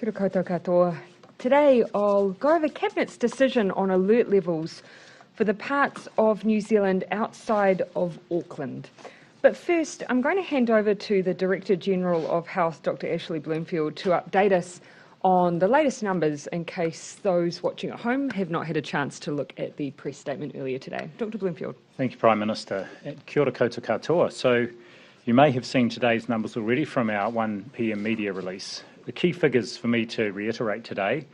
Kia ora koutou katoa. Today I'll go over Cabinet's decision on alert levels for the parts of New Zealand outside of Auckland. But first, I'm going to hand over to the Director General of Health, Dr. Ashley Bloomfield, to update us on the latest numbers in case those watching at home have not had a chance to look at the press statement earlier today. Dr. Bloomfield. Thank you, Prime Minister. Kia ora koutou katoa. So you may have seen today's numbers already from our 1 p.m. media release. The key figures for me to reiterate today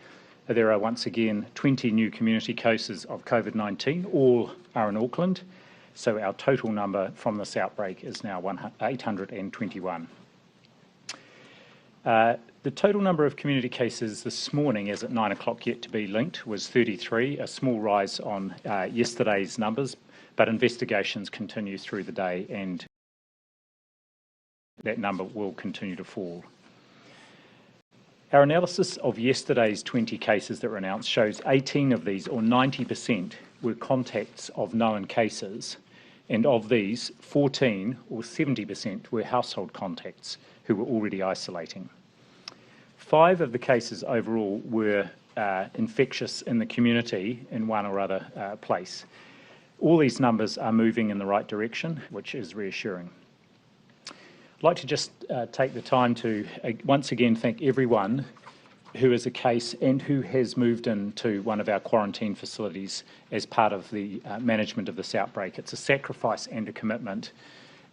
are there are once again 20 new community cases of Covid-19, all are in Auckland, so our total number from this outbreak is now 821. The total number of community cases this morning, as at 9 o'clock yet to be linked, was 33, a small rise on yesterday's numbers, but investigations continue through the day and that number will continue to fall. Our analysis of yesterday's 20 cases that were announced shows 18 of these, or 90%, were contacts of known cases, and of these, 14, or 70%, were household contacts who were already isolating. 5 of the cases overall were infectious in the community in one or other place. All these numbers are moving in the right direction, which is reassuring. I'd like to just take the time to once again thank everyone who is a case and who has moved into one of our quarantine facilities as part of the management of this outbreak. It's a sacrifice and a commitment,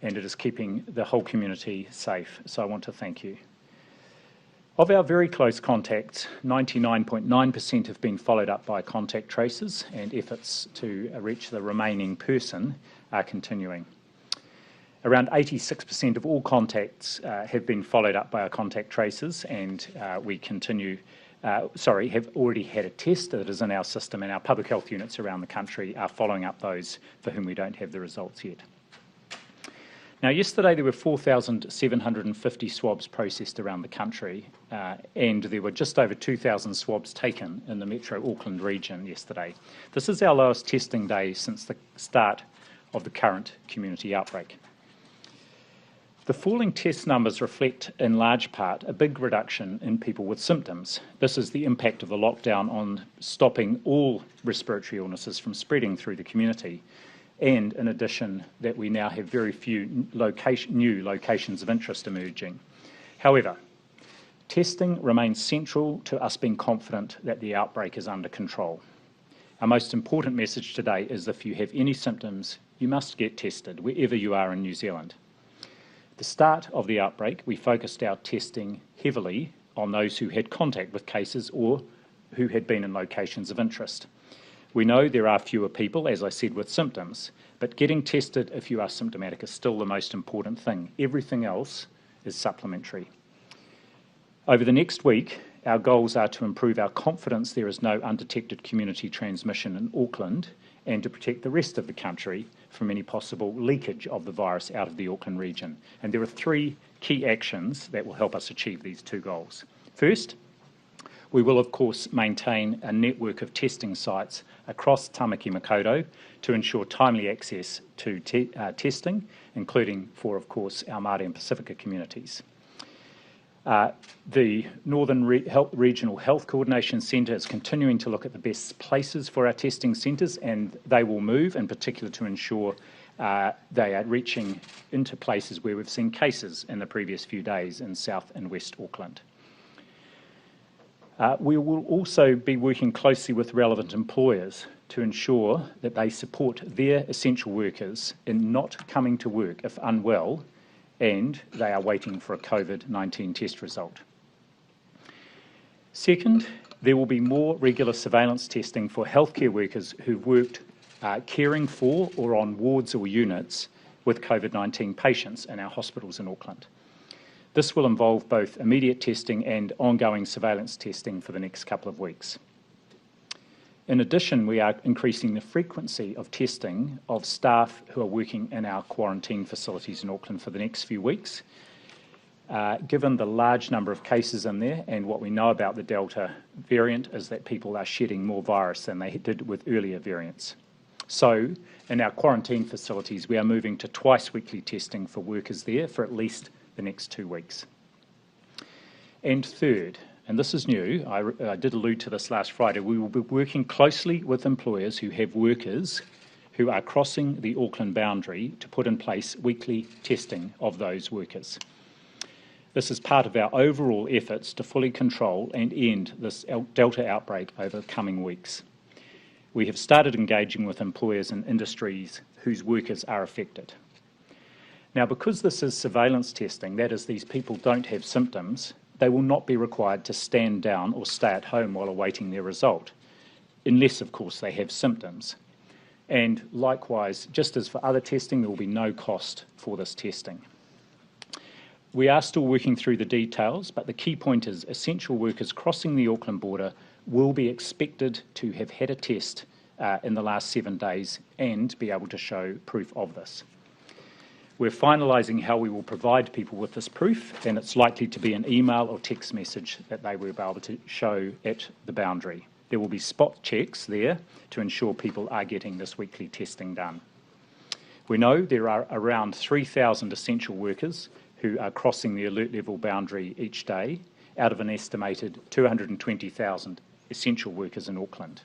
and it is keeping the whole community safe, so I want to thank you. Of our very close contacts, 99.9% have been followed up by contact tracers, and efforts to reach the remaining person are continuing. Around 86% of all contacts have been followed up by our contact tracers, and we have already had a test that is in our system, and our public health units around the country are following up those for whom we don't have the results yet. Now, yesterday there were 4,750 swabs processed around the country, and there were just over 2,000 swabs taken in the Metro Auckland region yesterday. This is our lowest testing day since the start of the current community outbreak. The falling test numbers reflect, in large part, a big reduction in people with symptoms. This is the impact of the lockdown on stopping all respiratory illnesses from spreading through the community, and in addition, that we now have very few new locations of interest emerging. However, testing remains central to us being confident that the outbreak is under control. Our most important message today is if you have any symptoms, you must get tested wherever you are in New Zealand. At the start of the outbreak, we focused our testing heavily on those who had contact with cases or who had been in locations of interest. We know there are fewer people, as I said, with symptoms, but getting tested if you are symptomatic is still the most important thing. Everything else is supplementary. Over the next week, our goals are to improve our confidence there is no undetected community transmission in Auckland and to protect the rest of the country from any possible leakage of the virus out of the Auckland region. And there are 3 key actions that will help us achieve these 2 goals. First, we will of course maintain a network of testing sites across Tamaki Makaurau to ensure timely access to testing, including for, of course, our Māori and Pacifica communities. The Northern Regional Health Coordination Centre is continuing to look at the best places for our testing centres, and they will move in particular to ensure they are reaching into places where we've seen cases in the previous few days in South and West Auckland. We will also be working closely with relevant employers to ensure that they support their essential workers in not coming to work if unwell and they are waiting for a Covid-19 test result. Second, there will be more regular surveillance testing for healthcare workers who've worked caring for or on wards or units with Covid-19 patients in our hospitals in Auckland. This will involve both immediate testing and ongoing surveillance testing for the next couple of weeks. In addition, we are increasing the frequency of testing of staff who are working in our quarantine facilities in Auckland for the next few weeks. Given the large number of cases in there and what we know about the Delta variant is that people are shedding more virus than they did with earlier variants. So, in our quarantine facilities, we are moving to twice-weekly testing for workers there for at least the next 2 weeks. And third, and this is new, I did allude to this last Friday, we will be working closely with employers who have workers who are crossing the Auckland boundary to put in place weekly testing of those workers. This is part of our overall efforts to fully control and end this Delta outbreak over the coming weeks. We have started engaging with employers and industries whose workers are affected. Now, because this is surveillance testing, that is, these people don't have symptoms, they will not be required to stand down or stay at home while awaiting their result, unless, of course, they have symptoms. And likewise, just as for other testing, there will be no cost for this testing. We are still working through the details, but the key point is essential workers crossing the Auckland border will be expected to have had a test in the last 7 days and be able to show proof of this. We're finalising how we will provide people with this proof, and it's likely to be an email or text message that they will be able to show at the boundary. There will be spot checks there to ensure people are getting this weekly testing done. We know there are around 3,000 essential workers who are crossing the alert level boundary each day out of an estimated 220,000 essential workers in Auckland.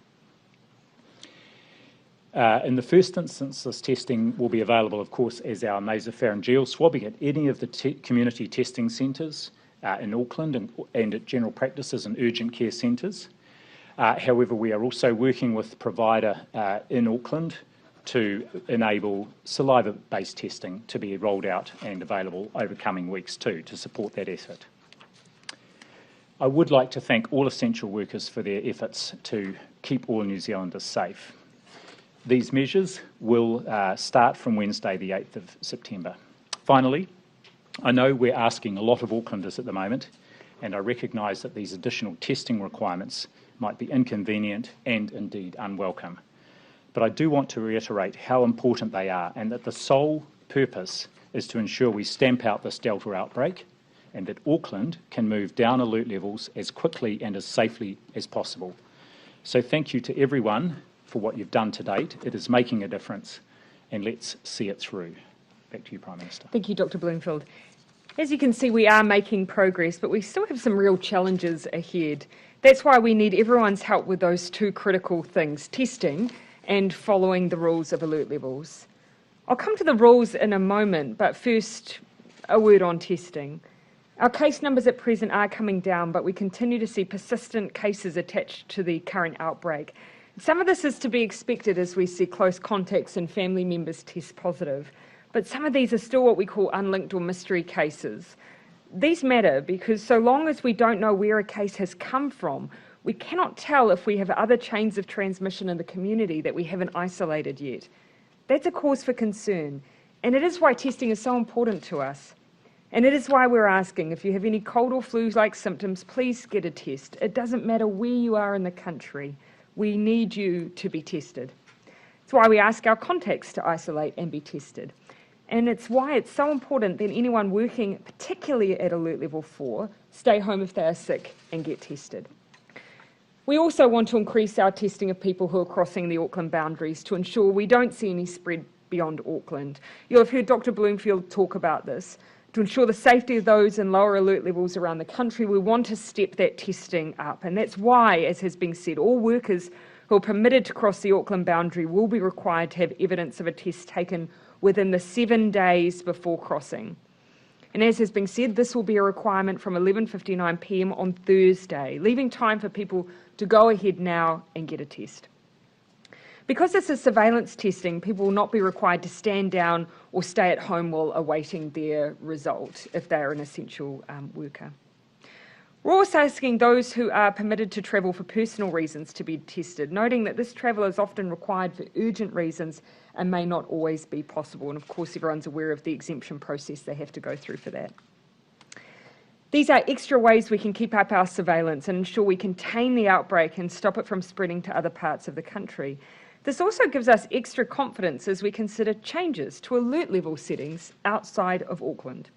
In the first instance, this testing will be available, of course, as our nasopharyngeal swabbing at any of the community testing centres in Auckland and at general practices and urgent care centres. However, we are also working with the provider in Auckland to enable saliva-based testing to be rolled out and available over coming weeks too, to support that effort. I would like to thank all essential workers for their efforts to keep all New Zealanders safe. These measures will start from Wednesday, the 8th of September. Finally, I know we're asking a lot of Aucklanders at the moment, and I recognise that these additional testing requirements might be inconvenient and indeed unwelcome. But I do want to reiterate how important they are, and that the sole purpose is to ensure we stamp out this Delta outbreak and that Auckland can move down alert levels as quickly and as safely as possible. So thank you to everyone for what you've done to date. It is making a difference, and let's see it through. Back to you, Prime Minister. Thank you, Dr. Bloomfield. As you can see, we are making progress, but we still have some real challenges ahead. That's why we need everyone's help with those two critical things, testing and following the rules of alert levels. I'll come to the rules in a moment, but first, a word on testing. Our case numbers at present are coming down, but we continue to see persistent cases attached to the current outbreak. Some of this is to be expected as we see close contacts and family members test positive, but some of these are still what we call unlinked or mystery cases. These matter because so long as we don't know where a case has come from, we cannot tell if we have other chains of transmission in the community that we haven't isolated yet. That's a cause for concern, and it is why testing is so important to us. And it is why we're asking, if you have any cold or flu-like symptoms, please get a test. It doesn't matter where you are in the country. We need you to be tested. It's why we ask our contacts to isolate and be tested. And it's why it's so important that anyone working, particularly at alert level 4, stay home if they are sick and get tested. We also want to increase our testing of people who are crossing the Auckland boundaries to ensure we don't see any spread beyond Auckland. You'll have heard Dr. Bloomfield talk about this. To ensure the safety of those in lower alert levels around the country, we want to step that testing up. And that's why, as has been said, all workers who are permitted to cross the Auckland boundary will be required to have evidence of a test taken within the 7 days before crossing. And as has been said, this will be a requirement from 11:59 p.m. on Thursday, leaving time for people to go ahead now and get a test. Because this is surveillance testing, people will not be required to stand down or stay at home while awaiting their result if they are an essential worker. We're also asking those who are permitted to travel for personal reasons to be tested, noting that this travel is often required for urgent reasons and may not always be possible. And of course, everyone's aware of the exemption process they have to go through for that. These are extra ways we can keep up our surveillance and ensure we contain the outbreak and stop it from spreading to other parts of the country. This also gives us extra confidence as we consider changes to alert level settings outside of Auckland.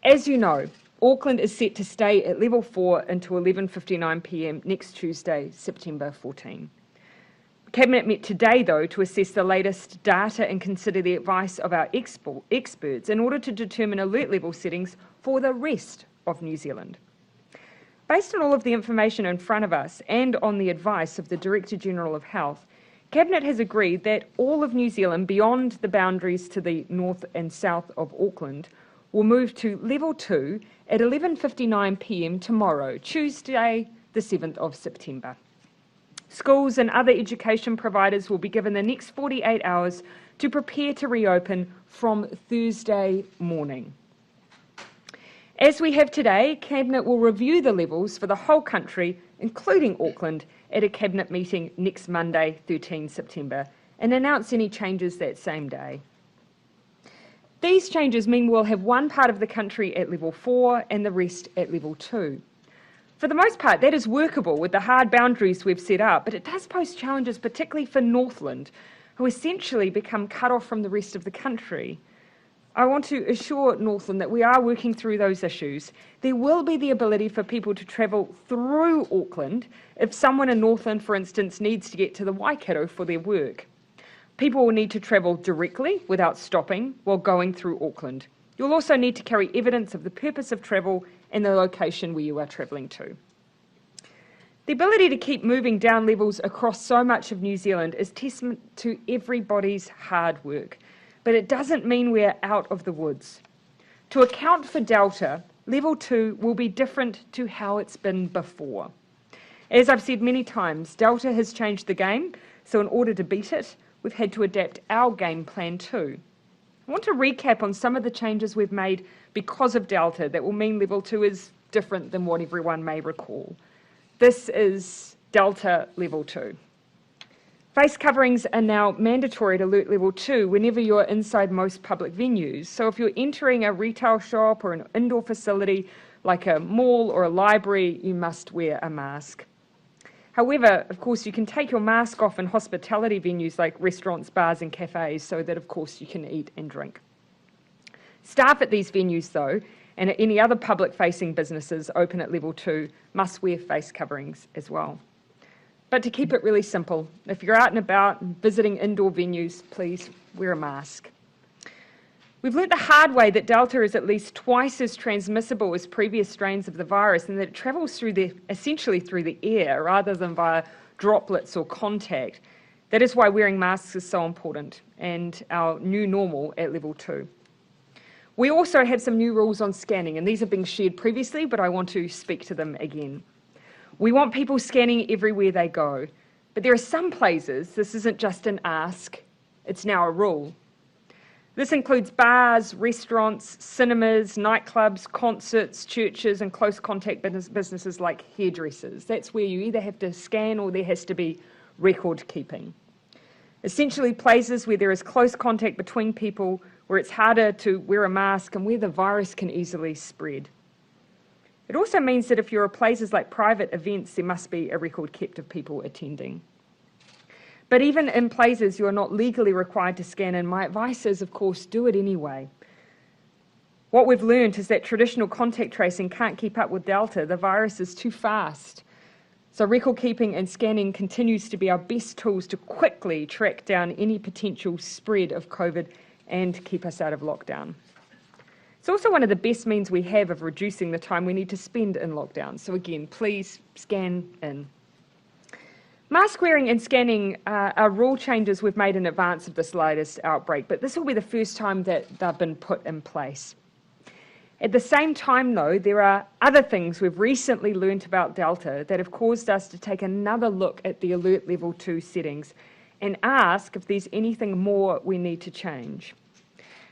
As you know, Auckland is set to stay at level 4 until 11:59 p.m. next Tuesday, September 14. Cabinet met today, though, to assess the latest data and consider the advice of our experts in order to determine alert level settings for the rest of New Zealand. Based on all of the information in front of us and on the advice of the Director-General of Health, Cabinet has agreed that all of New Zealand beyond the boundaries to the north and south of Auckland will move to level 2 at 11:59 p.m. tomorrow, Tuesday, the 7th of September. Schools and other education providers will be given the next 48 hours to prepare to reopen from Thursday morning. As we have today, Cabinet will review the levels for the whole country, including Auckland, at a Cabinet meeting next Monday, 13 September, and announce any changes that same day. These changes mean we'll have one part of the country at level 4 and the rest at level 2. For the most part, that is workable with the hard boundaries we've set up, but it does pose challenges, particularly for Northland, who essentially become cut off from the rest of the country. I want to assure Northland that we are working through those issues. There will be the ability for people to travel through Auckland if someone in Northland, for instance, needs to get to the Waikato for their work. People will need to travel directly without stopping while going through Auckland. You'll also need to carry evidence of the purpose of travel and the location where you are travelling to. The ability to keep moving down levels across so much of New Zealand is testament to everybody's hard work, but it doesn't mean we're out of the woods. To account for Delta, level 2 will be different to how it's been before. As I've said many times, Delta has changed the game, so in order to beat it, we've had to adapt our game plan too. I want to recap on some of the changes we've made because of Delta that will mean level 2 is different than what everyone may recall. This is Delta level 2. Face coverings are now mandatory at alert level 2 whenever you're inside most public venues. So if you're entering a retail shop or an indoor facility like a mall or a library, you must wear a mask. However, of course, you can take your mask off in hospitality venues like restaurants, bars and cafes so that, of course, you can eat and drink. Staff at these venues, though, and at any other public-facing businesses open at level 2 must wear face coverings as well. But to keep it really simple, if you're out and about and visiting indoor venues, please wear a mask. We've learnt the hard way that Delta is at least twice as transmissible as previous strains of the virus and that it travels essentially through the air rather than via droplets or contact. That is why wearing masks is so important and our new normal at level 2. We also have some new rules on scanning, and these have been shared previously, but I want to speak to them again. We want people scanning everywhere they go, but there are some places this isn't just an ask, it's now a rule. This includes bars, restaurants, cinemas, nightclubs, concerts, churches, and close contact businesses like hairdressers. That's where you either have to scan or there has to be record keeping. Essentially, places where there is close contact between people, where it's harder to wear a mask and where the virus can easily spread. It also means that if you're at places like private events, there must be a record kept of people attending. But even in places you are not legally required to scan in, my advice is, of course, do it anyway. What we've learned is that traditional contact tracing can't keep up with Delta. The virus is too fast. So record keeping and scanning continues to be our best tools to quickly track down any potential spread of COVID and keep us out of lockdown. It's also one of the best means we have of reducing the time we need to spend in lockdown. So again, please scan in. Mask wearing and scanning are rule changes we've made in advance of this latest outbreak, but this will be the first time that they've been put in place. At the same time, though, there are other things we've recently learnt about Delta that have caused us to take another look at the alert level 2 settings and ask if there's anything more we need to change.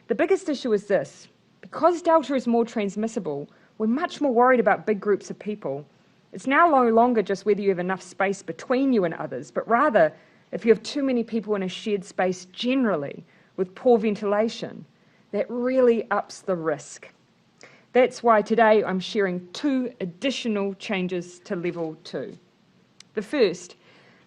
The biggest issue is this. Because Delta is more transmissible, we're much more worried about big groups of people. It's now no longer just whether you have enough space between you and others, but rather if you have too many people in a shared space generally with poor ventilation, that really ups the risk. That's why today I'm sharing 2 additional changes to level 2. The first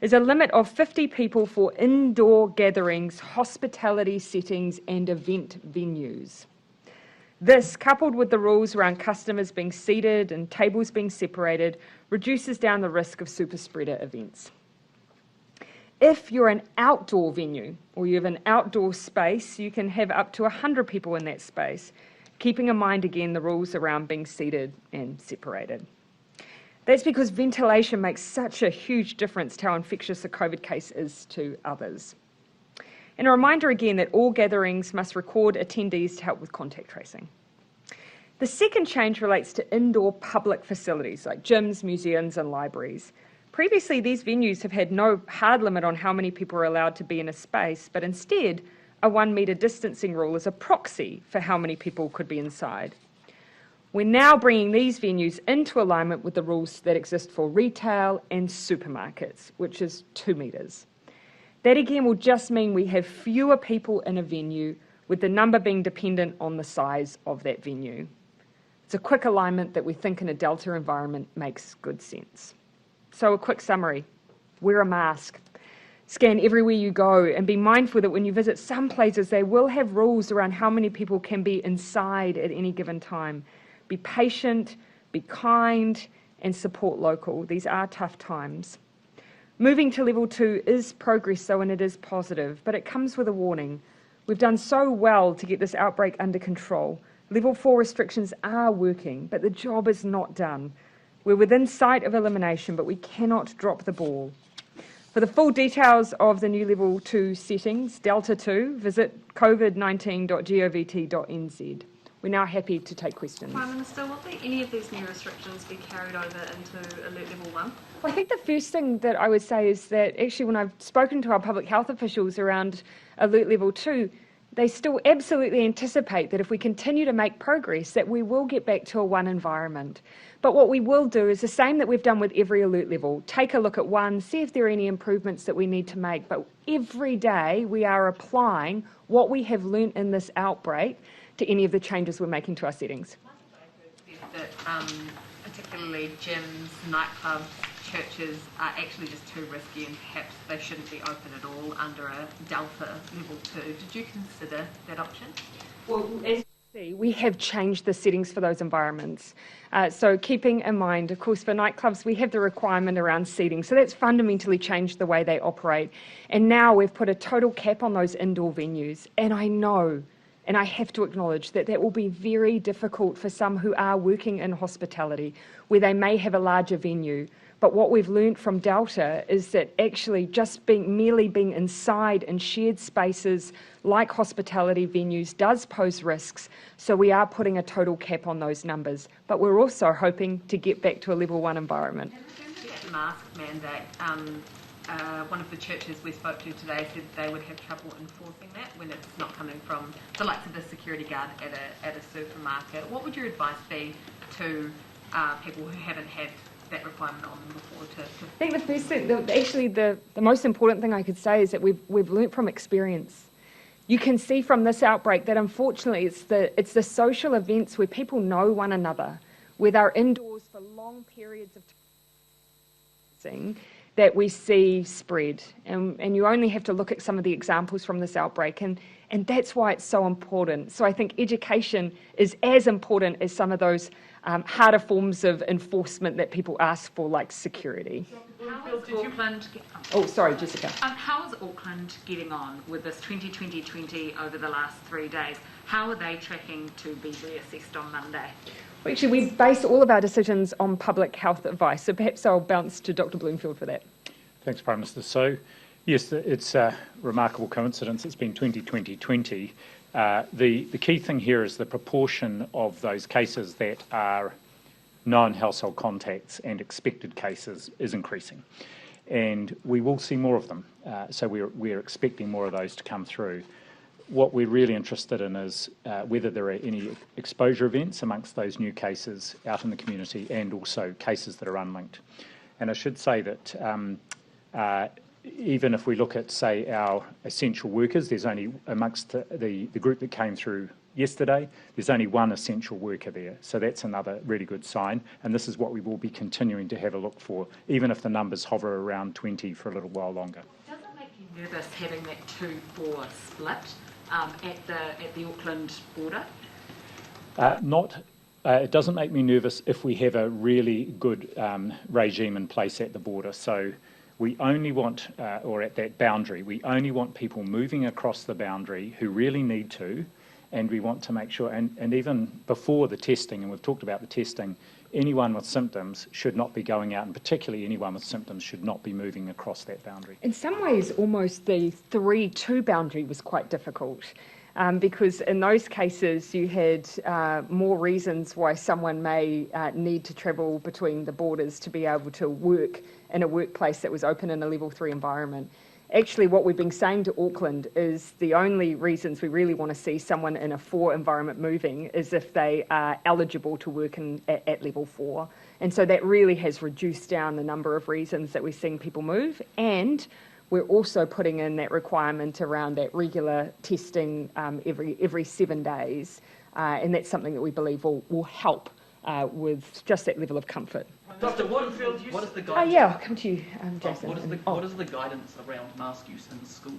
is a limit of 50 people for indoor gatherings, hospitality settings and event venues. This, coupled with the rules around customers being seated and tables being separated, reduces down the risk of super spreader events. If you're an outdoor venue or you have an outdoor space, you can have up to 100 people in that space, keeping in mind again the rules around being seated and separated. That's because ventilation makes such a huge difference to how infectious a COVID case is to others. And a reminder again that all gatherings must record attendees to help with contact tracing. The second change relates to indoor public facilities like gyms, museums and libraries. Previously, these venues have had no hard limit on how many people are allowed to be in a space, but instead, a 1 metre distancing rule is a proxy for how many people could be inside. We're now bringing these venues into alignment with the rules that exist for retail and supermarkets, which is 2 metres. That again will just mean we have fewer people in a venue, with the number being dependent on the size of that venue. It's a quick alignment that we think in a Delta environment makes good sense. So a quick summary: wear a mask, scan everywhere you go, and be mindful that when you visit some places, they will have rules around how many people can be inside at any given time. Be patient, be kind, and support local. These are tough times. Moving to level 2 is progress, though, and it is positive, but it comes with a warning. We've done so well to get this outbreak under control. Level 4 restrictions are working, but the job is not done. We're within sight of elimination, but we cannot drop the ball. For the full details of the new level 2 settings, Delta 2, visit covid19.govt.nz. We're now happy to take questions. Prime Minister, will any of these new restrictions be carried over into Alert Level 1? Well, I think the first thing that I would say is that actually when I've spoken to our public health officials around Alert Level 2, they still absolutely anticipate that if we continue to make progress, that we will get back to a 1 environment. But what we will do is the same that we've done with every alert level. Take a look at 1, see if there are any improvements that we need to make. But every day we are applying what we have learnt in this outbreak to any of the changes we're making to our settings. That particularly gyms, nightclubs, churches are actually just too risky and perhaps they shouldn't be open at all under a Delta level 2. Did you consider that option? Well, as you see, we have changed the settings for those environments. So keeping in mind, of course, for nightclubs, we have the requirement around seating. So that's fundamentally changed the way they operate. And now we've put a total cap on those indoor venues. And I know, and I have to acknowledge that that will be very difficult for some who are working in hospitality, where they may have a larger venue. But what we've learnt from Delta is that actually just merely being inside in shared spaces like hospitality venues does pose risks. So we are putting a total cap on those numbers. But we're also hoping to get back to a level 1 environment. That mask mandate, one of the churches we spoke to today said they would have trouble enforcing that when it's not coming from the likes of the security guard at a supermarket. What would your advice be to people who haven't had that requirement on them before? I think the first thing, the most important thing I could say is that we've learnt from experience. You can see from this outbreak that unfortunately it's the social events where people know one another, where they're indoors for long periods of time, that we see spread. And you only have to look at some of the examples from this outbreak, and that's why it's so important. So I think education is as important as some of those harder forms of enforcement that people ask for, like security. Oh, sorry, Jessica. How is Auckland getting on with this 2020 over the last 3 days? How are they tracking to be reassessed on Monday? Well, actually, we base all of our decisions on public health advice, so perhaps I'll bounce to Dr. Bloomfield for that. Thanks, Prime Minister. So, yes, it's a remarkable coincidence. It's been 2020. The key thing here is the proportion of those cases that are known household contacts and expected cases is increasing. And we will see more of them. So we're expecting more of those to come through. What we're really interested in is whether there are any exposure events amongst those new cases out in the community and also cases that are unlinked. And I should say that even if we look at, say, our essential workers, there's only, amongst the group that came through yesterday, there's only 1 essential worker there. So that's another really good sign. And this is what we will be continuing to have a look for, even if the numbers hover around 20 for a little while longer. Does it make you nervous having that 2-4 split at the Auckland border? It doesn't make me nervous if we have a really good regime in place at the border. So we only want, or at that boundary, we only want people moving across the boundary who really need to, and we want to make sure, and even before the testing, and we've talked about the testing, anyone with symptoms should not be going out, and particularly anyone with symptoms should not be moving across that boundary. In some ways, almost the 3-2 boundary was quite difficult. Because in those cases you had more reasons why someone may need to travel between the borders to be able to work in a workplace that was open in a level 3 environment. Actually, what we've been saying to Auckland is the only reasons we really want to see someone in a 4 environment moving is if they are eligible to work at level 4. And so that really has reduced down the number of reasons that we're seeing people move, and we're also putting in that requirement around that regular testing every 7 days, and that's something that we believe will help with just that level of comfort. Dr. Bloomfield, what is the guidance? Yeah, I'll come to you, Jason. What is the guidance around mask use in schools?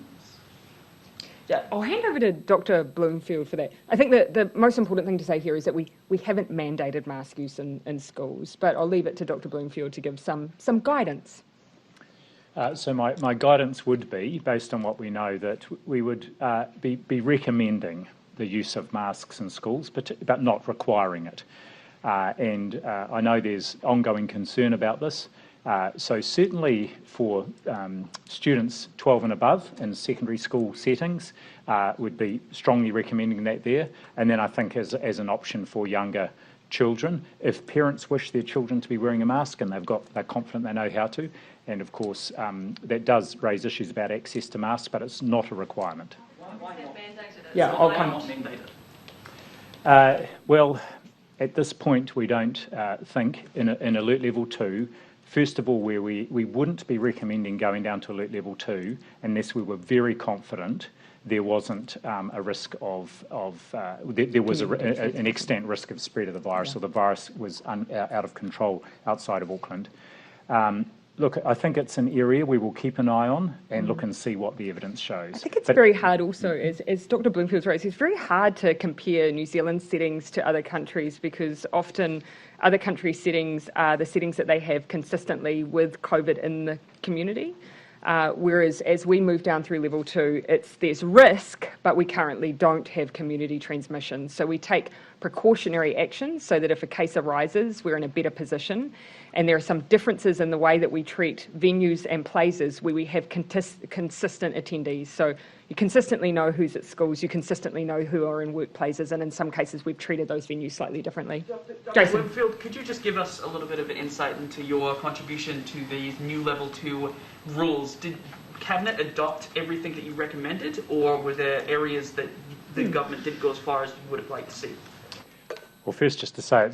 Yeah, I'll hand over to Dr. Bloomfield for that. I think that the most important thing to say here is that we haven't mandated mask use in schools, but I'll leave it to Dr. Bloomfield to give some guidance. So my guidance would be, based on what we know, that we would be recommending the use of masks in schools, but not requiring it. And I know there's ongoing concern about this. So certainly for students 12 and above in secondary school settings, would be strongly recommending that there. And then I think as an option for younger children, if parents wish their children to be wearing a mask and they're confident they know how to, and of course that does raise issues about access to masks, but it's not a requirement. Why not? Yeah, Why I'll not come. mandate it? Well, at this point we don't think in alert level 2, first of all, where we wouldn't be recommending going down to alert level 2 unless we were very confident there wasn't a risk there was an extant risk of spread of the virus, or the virus was out of control outside of Auckland. Look, I think it's an area we will keep an eye on and look and see what the evidence shows. I think it's very hard also, as Dr. Bloomfield's raised, it's very hard to compare New Zealand settings to other countries, because often other country settings are the settings that they have consistently with COVID in the community. Whereas as we move down through level 2, there's risk, but we currently don't have community transmission. So we take precautionary actions so that if a case arises, we're in a better position. And there are some differences in the way that we treat venues and places where we have consistent attendees. So you consistently know who's at schools, you consistently know who are in workplaces, and in some cases we've treated those venues slightly differently. Jason Bloomfield, could you just give us a little bit of an insight into your contribution to these new level 2 rules? Did Cabinet adopt everything that you recommended, or were there areas that the government didn't go as far as you would have liked to see? Well, first, just to say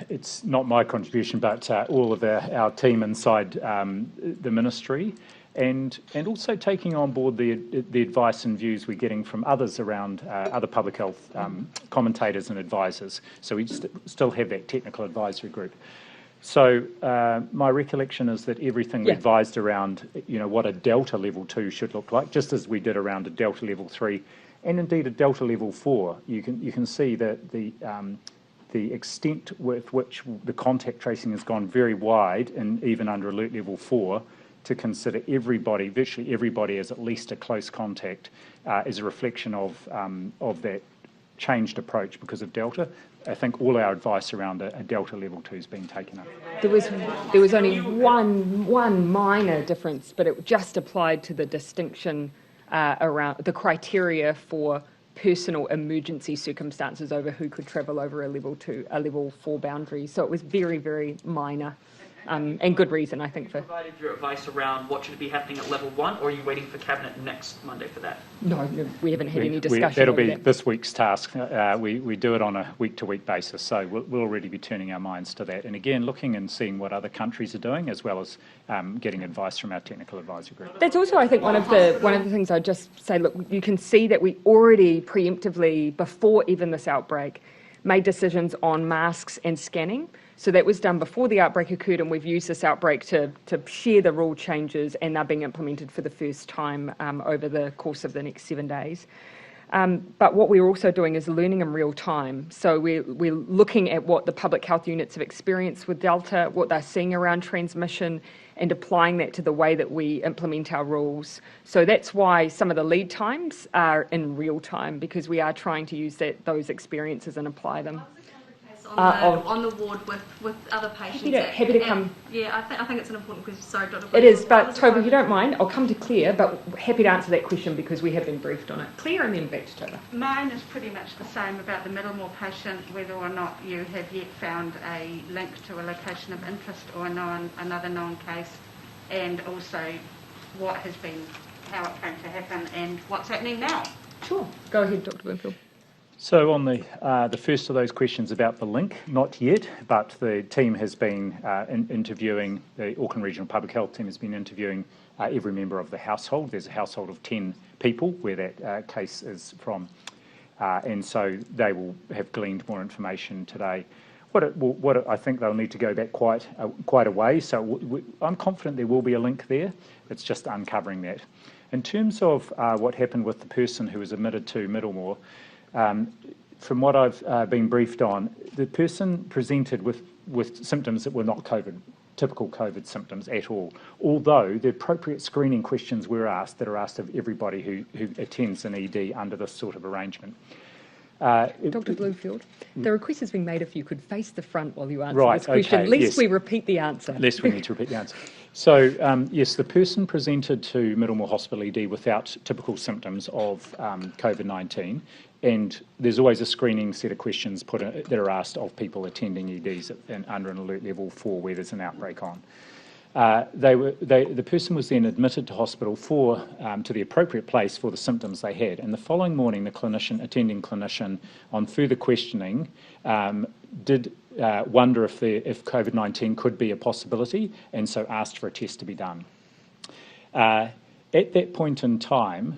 it's not my contribution, but all of our team inside the ministry, and also taking on board the advice and views we're getting from others around other public health commentators and advisors. So we still have that technical advisory group. So my recollection is that everything we advised around, what a Delta level 2 should look like, just as we did around a Delta level 3, and indeed a Delta level 4. You can see that the extent with which the contact tracing has gone very wide, and even under alert level 4, to consider everybody, virtually everybody, as at least a close contact, is a reflection of that changed approach because of Delta. I think all our advice around a Delta level 2 has been taken up. There was only one minor difference, but it just applied to the distinction around the criteria for personal emergency circumstances over who could travel over a level 4 boundary. So it was very, very minor, and good reason, I think. Provided your advice around what should be happening at level 1, or are you waiting for Cabinet next Monday for that? No, we haven't had any discussion. That'll be this week's task. We do it on a week-to-week basis, so we'll already be turning our minds to that. And again, looking and seeing what other countries are doing, as well as getting advice from our technical advisory group. That's also, I think, one of the things I'd just say. Look, you can see that we already preemptively, before even this outbreak, made decisions on masks and scanning. So that was done before the outbreak occurred, and we've used this outbreak to share the rule changes, and they're being implemented for the first time over the course of the next 7 days. But what we're also doing is learning in real time. So we're looking at what the public health units have experienced with Delta, what they're seeing around transmission, and applying that to the way that we implement our rules. So that's why some of the lead times are in real time, because we are trying to use those experiences and apply them. on the ward with other patients. Happy to come. Yeah, I think it's an important question. Sorry, Dr. It is, but Toba, if you don't mind, I'll come to Claire, but happy to answer that question because we have been briefed on it. Claire, and then back to Toba. Mine is pretty much the same about the Middlemore patient, whether or not you have yet found a link to a location of interest or another known case, and also what has been, how it came to happen, and what's happening now. Sure. Go ahead, Dr. Winfield. So on the first of those questions about the link, not yet, but the team has been interviewing, the Auckland Regional Public Health team has been interviewing every member of the household. There's a household of 10 people where that case is from, and so they will have gleaned more information today. What I think they'll need to go back quite a way, so I'm confident there will be a link there. It's just uncovering that. In terms of what happened with the person who was admitted to Middlemore, from what I've been briefed on, the person presented with symptoms that were not typical COVID symptoms at all, although the appropriate screening questions were asked that are asked of everybody who attends an ED under this sort of arrangement. Dr. Bloomfield, the request has been made if you could face the front while you answer this question. Okay, Lest yes. we repeat the answer. Lest we need to repeat the answer. So, yes, the person presented to Middlemore Hospital ED without typical symptoms of COVID-19, and there's always a screening set of questions that are asked of people attending EDs under an alert level 4 where there's an outbreak on. The person was then admitted to hospital to the appropriate place for the symptoms they had, and the following morning the attending clinician on further questioning did wonder if COVID-19 could be a possibility, and so asked for a test to be done. At that point in time,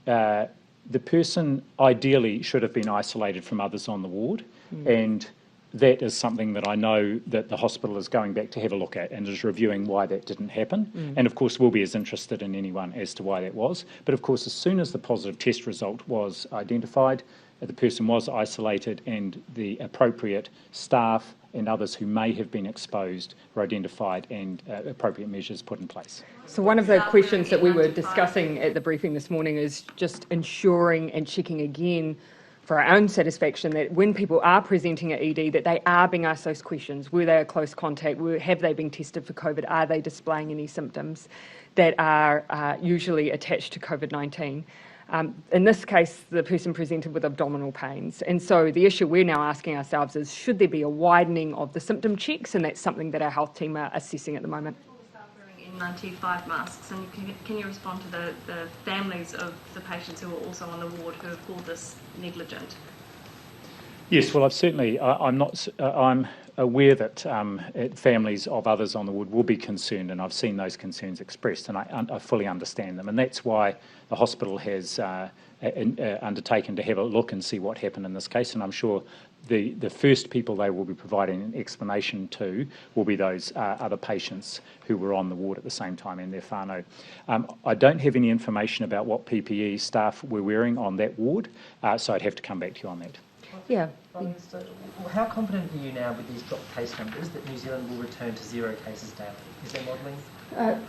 the person ideally should have been isolated from others on the ward, and that is something that I know that the hospital is going back to have a look at and is reviewing why that didn't happen. And of course we'll be as interested in anyone as to why that was. But of course as soon as the positive test result was identified, the person was isolated and the appropriate staff and others who may have been exposed were identified and appropriate measures put in place. So one of the questions that we were discussing at the briefing this morning is just ensuring and checking again for our own satisfaction that when people are presenting at ED that they are being asked those questions. Were they a close contact? Have they been tested for COVID? Are they displaying any symptoms that are usually attached to COVID-19? In this case, the person presented with abdominal pains. And so the issue we're now asking ourselves is, should there be a widening of the symptom checks? And that's something that our health team are assessing at the moment. N95 masks, and can you respond to the families of the patients who are also on the ward who have called this negligent? Yes, well, I'm aware that families of others on the ward will be concerned, and I've seen those concerns expressed, and I fully understand them, and that's why the hospital has undertaken to have a look and see what happened in this case, and I'm sure the first people they will be providing an explanation to will be those other patients who were on the ward at the same time and their whānau. I don't have any information about what PPE staff were wearing on that ward, so I'd have to come back to you on that. Yeah. So how confident are you now with these dropped case numbers that New Zealand will return to 0 cases daily? Is there modelling?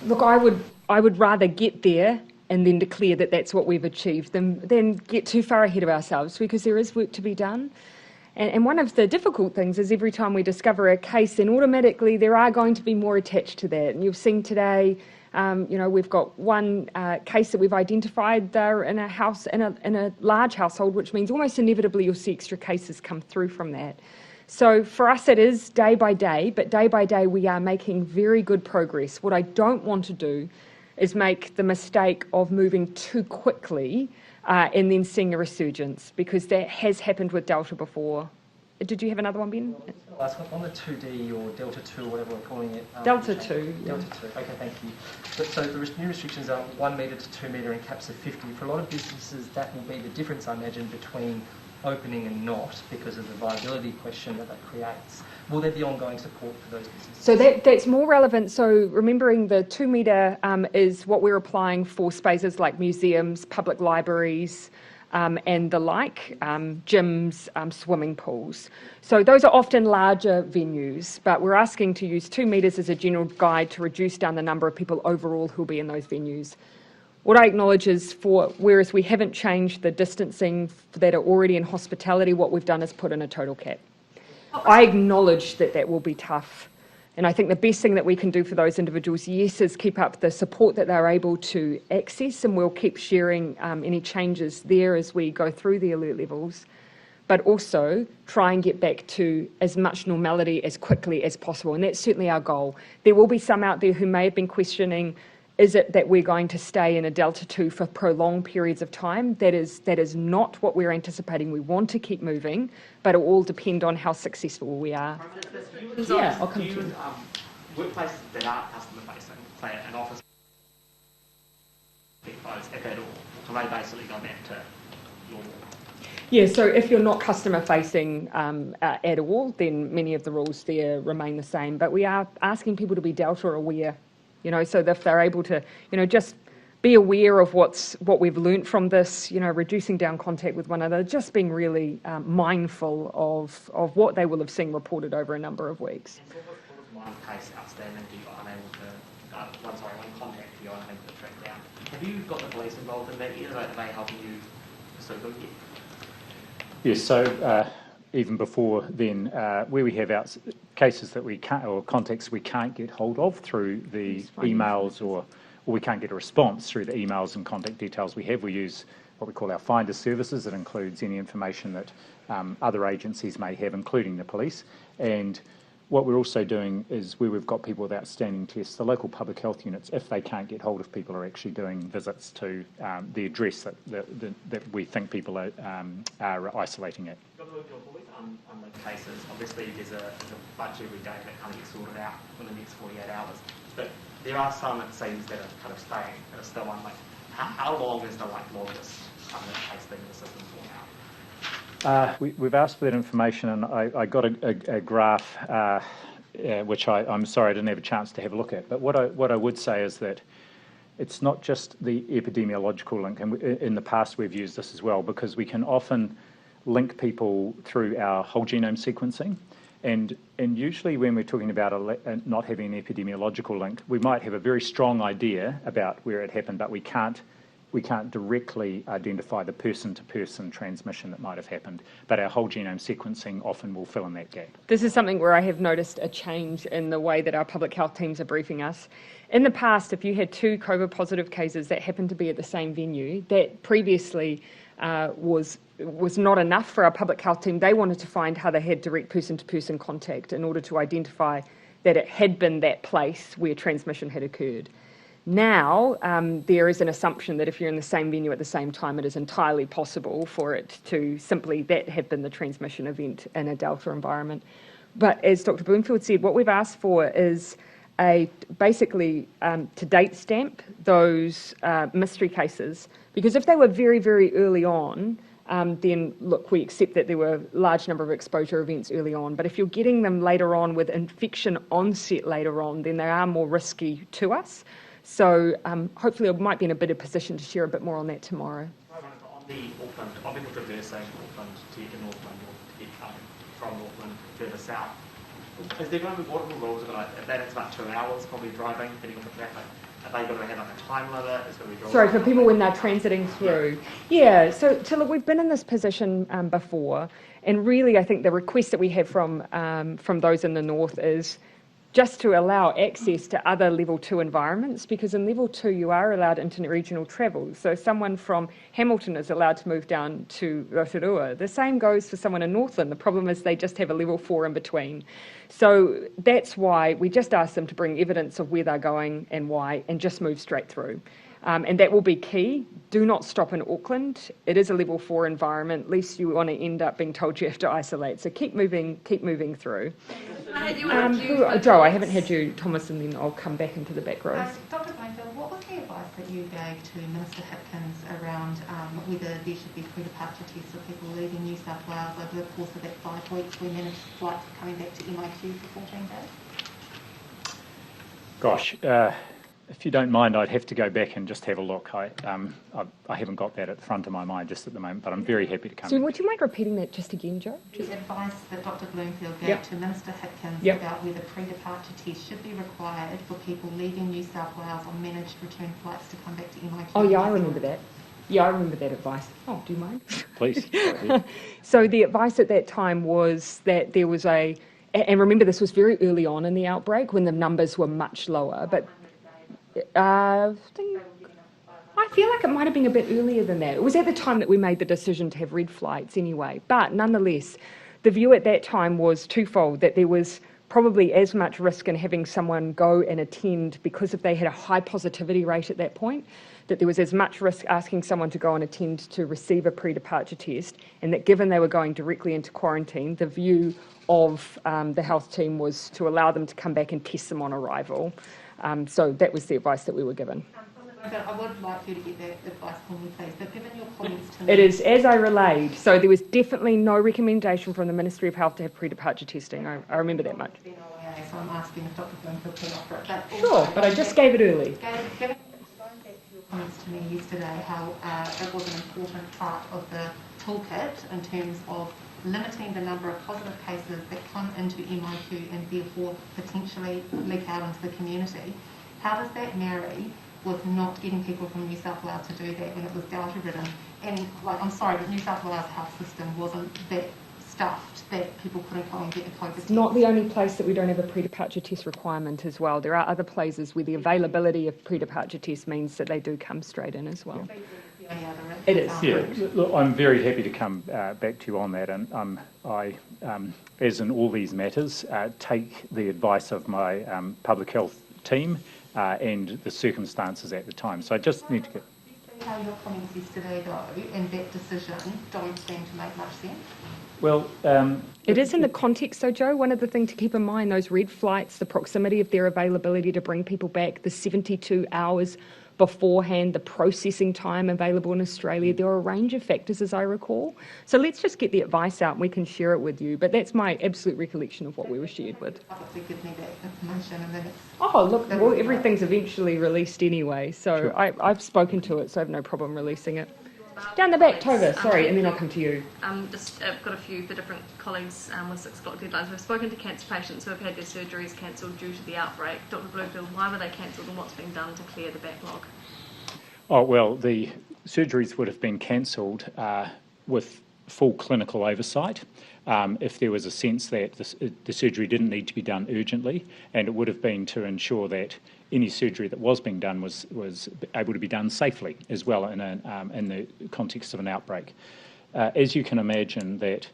Look, I would rather get there and then declare that that's what we've achieved than get too far ahead of ourselves, because there is work to be done. And one of the difficult things is every time we discover a case, then automatically there are going to be more attached to that. And you've seen today, we've got one case that we've identified there in a house, in a large household, which means almost inevitably you'll see extra cases come through from that. So for us it is day by day, but day by day we are making very good progress. What I don't want to do is make the mistake of moving too quickly and then seeing a resurgence, because that has happened with Delta before. Did you have another one, Ben? Last one, on the 2D or Delta 2 or whatever we're calling it. Delta 2. Delta 2, okay, thank you. So the new restrictions are 1 metre to 2 metre and caps of 50. For a lot of businesses, that will be the difference, I imagine, between opening and not, because of the viability question that creates. Will there be ongoing support for those businesses? So that's more relevant. So remembering the 2 metre is what we're applying for spaces like museums, public libraries, and the like, gyms, swimming pools. So those are often larger venues, but we're asking to use 2 metres as a general guide to reduce down the number of people overall who'll be in those venues. What I acknowledge is whereas we haven't changed the distancing that are already in hospitality, what we've done is put in a total cap. I acknowledge that that will be tough. And I think the best thing that we can do for those individuals, yes, is keep up the support that they're able to access, and we'll keep sharing any changes there as we go through the alert levels, but also try and get back to as much normality as quickly as possible. And that's certainly our goal. There will be some out there who may have been questioning, is it that we're going to stay in a Delta 2 for prolonged periods of time? That is not what we're anticipating. We want to keep moving, but it will all depend on how successful we are. Yeah, I'll come to you. Workplaces that aren't customer facing, say an office, if at all, so they basically go back to normal. Yeah, so if you're not customer facing at all, then many of the rules there remain the same. But we are asking people to be Delta aware, so that if they're able to, just be aware of what we've learnt from this, reducing down contact with one another, just being really mindful of what they will have seen reported over a number of weeks. And so what was one case outstanding that you got unable to, one contact you're unable to track down? Have you got the police involved in that yet? Are they helping you pursue them yet? Yes, so even before then, where we have cases that we can't, or contacts we can't get hold of through the emails, or we can't get a response through the emails and contact details we have, we use what we call our finder services. That includes any information that other agencies may have, including the police. And what we're also doing is, where we've got people with outstanding tests, the local public health units, if they can't get hold of people, are actually doing visits to the address that we think people are isolating at. On the cases, obviously there's a bunch every day that kind of gets sorted out in the next 48 hours, but there are some, it seems, that are kind of staying, that are still unlinked. How long is the longest case being in the system for now? We've asked for that information, and I got a graph which I'm sorry I didn't have a chance to have a look at. But what I would say is that it's not just the epidemiological link, and in the past we've used this as well, because we can often link people through our whole genome sequencing, and usually when we're talking about not having an epidemiological link, we might have a very strong idea about where it happened, but we can't directly identify the person-to-person transmission that might have happened, but our whole genome sequencing often will fill in that gap. This is something where I have noticed a change in the way that our public health teams are briefing us. In the past, if you had 2 COVID positive cases that happened to be at the same venue, that previously was not enough for our public health team. They wanted to find how they had direct person-to-person contact in order to identify that it had been that place where transmission had occurred. Now, there is an assumption that if you're in the same venue at the same time, it is entirely possible for it to simply that have been the transmission event in a Delta environment. But as Dr. Bloomfield said, what we've asked for is basically to date stamp those mystery cases, because if they were very, very early on, then look, we accept that there were a large number of exposure events early on, but if you're getting them later on with infection onset later on, then they are more risky to us. So hopefully I might be in a better position to share a bit more on that tomorrow. On the Auckland, I've been traversing Auckland to get to Northland, or to get from Northland further south. Is there going to be, what are the rules? If that is about 2 hours probably driving, depending on the traffic, are they going to have like a time limit? Is going to be sorry, for people when they're transiting through. Yeah, so look, we've been in this position before, and really I think the request that we have from those in the north is just to allow access to other level 2 environments, because in level 2 you are allowed inter-regional travel. So someone from Hamilton is allowed to move down to Rotorua. The same goes for someone in Northland. The problem is they just have a level 4 in between. So that's why we just ask them to bring evidence of where they're going and why, and just move straight through. And that will be key. Do not stop in Auckland. It is a level 4 environment, lest you want to end up being told you have to isolate. So keep moving through. Joe, I haven't had you, Thomas, and then I'll come back into the back rows. Dr. Bloomfield, what was the advice that you gave to Minister Hipkins around whether there should be pre-departure tests for people leaving New South Wales over the course of that 5 weeks when managed flights are coming back to MIQ for 14 days? Gosh, if you don't mind, I'd have to go back and just have a look. I haven't got that at the front of my mind just at the moment, but I'm very happy to come. So would you mind repeating that just again, Joe? The advice that Dr. Bloomfield gave to Minister Hipkins about whether pre-departure tests should be required for people leaving New South Wales on managed return flights to come back to MIQ. Oh yeah, I remember that. Yeah, I remember that advice. Oh, do you mind? Please. Go ahead. So the advice at that time was that there was and remember this was very early on in the outbreak when the numbers were much lower, but I feel like it might have been a bit earlier than that. It was at the time that we made the decision to have red flights anyway, but nonetheless, the view at that time was twofold, that there was probably as much risk in having someone go and attend because if they had a high positivity rate at that point, that there was as much risk asking someone to go and attend to receive a pre-departure test, and that given they were going directly into quarantine, the view of the health team was to allow them to come back and test them on arrival. So that was the advice that we were given. I would like you to get that advice from me, please. But given your comments to me... It is as I relayed. So there was definitely no recommendation from the Ministry of Health to have pre-departure testing. I remember that much. So I'm asking if Dr. Bloom could put offer it. But Sure, but I just gave it early. Going back to your comments to me yesterday, how it was an important part of the toolkit in terms of limiting the number of positive cases that come into MIQ and therefore potentially leak out into the community. How does that marry with not getting people from New South Wales to do that when it was data-ridden? And, I'm sorry, but New South Wales health system wasn't that stuffed that people couldn't go and get a COVID test. It's not the only place that we don't have a pre-departure test requirement as well. There are other places where the availability of pre-departure tests means that they do come straight in as well. It is. Yeah, look, I'm very happy to come back to you on that, and I, as in all these matters, take the advice of my public health team and the circumstances at the time. So I just need to get... How your comments yesterday, though, and that decision don't seem to make much sense? Well, it is in the context, though, Joe. One of the things to keep in mind, those red flights, the proximity of their availability to bring people back, the 72 hours beforehand, the processing time available in Australia. There are a range of factors, as I recall. So let's just get the advice out and we can share it with you. But that's my absolute recollection of what we were shared with. Give me that information and then it's... Oh, look, well, everything's eventually released anyway. So Sure. I've spoken to it, so I have no problem releasing it. Down the back, Tova, sorry, and then I'll come to you. I've got a few for different colleagues with 6 o'clock deadlines. We've spoken to cancer patients who have had their surgeries cancelled due to the outbreak. Dr. Bloomfield, why were they cancelled and what's been done to clear the backlog? Oh, well, the surgeries would have been cancelled with full clinical oversight if there was a sense that the surgery didn't need to be done urgently, and it would have been to ensure that any surgery that was being done was able to be done safely as well in the context of an outbreak. As you can imagine, that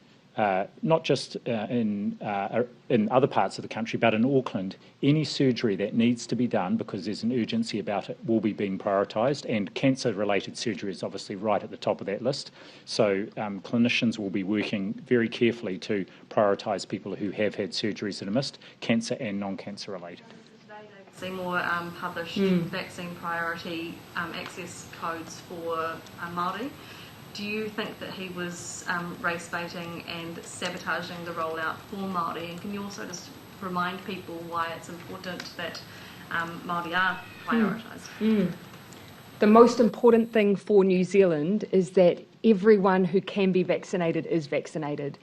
not just in other parts of the country, but in Auckland, any surgery that needs to be done because there's an urgency about it will be being prioritised, and cancer-related surgery is obviously right at the top of that list. So clinicians will be working very carefully to prioritise people who have had surgeries that are missed, cancer and non-cancer related. Seymour published vaccine priority access codes for Māori. Do you think that he was race baiting and sabotaging the rollout for Māori? And can you also just remind people why it's important that Māori are prioritised? The most important thing for New Zealand is that everyone who can be vaccinated is vaccinated.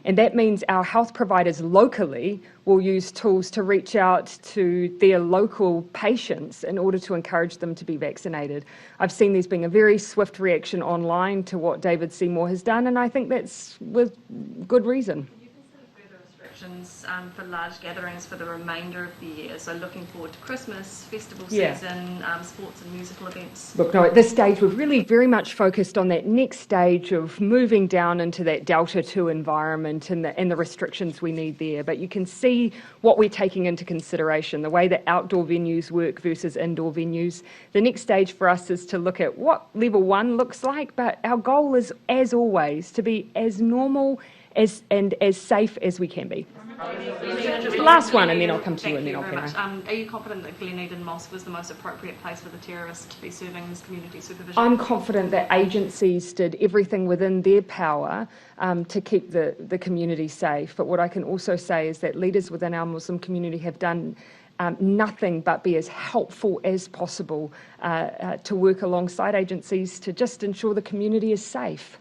And that means our health providers locally will use tools to reach out to their local patients in order to encourage them to be vaccinated. I've seen there's been a very swift reaction online to what David Seymour has done, and I think that's with good reason. Restrictions for large gatherings for the remainder of the year, so looking forward to Christmas, festival season, sports and musical events? Look, no, at this stage we've really very much focused on that next stage of moving down into that Delta 2 environment and the restrictions we need there. But you can see what we're taking into consideration, the way that outdoor venues work versus indoor venues. The next stage for us is to look at what level 1 looks like, but our goal is, as always, to be as normal and as safe as we can be. Last one, and then I'll come to you, and then I'll finish. Are you confident that Gleneaglen Mosque was the most appropriate place for the terrorists to be serving this community supervision? I'm confident that agencies did everything within their power to keep the community safe. But what I can also say is that leaders within our Muslim community have done nothing but be as helpful as possible to work alongside agencies to just ensure the community is safe.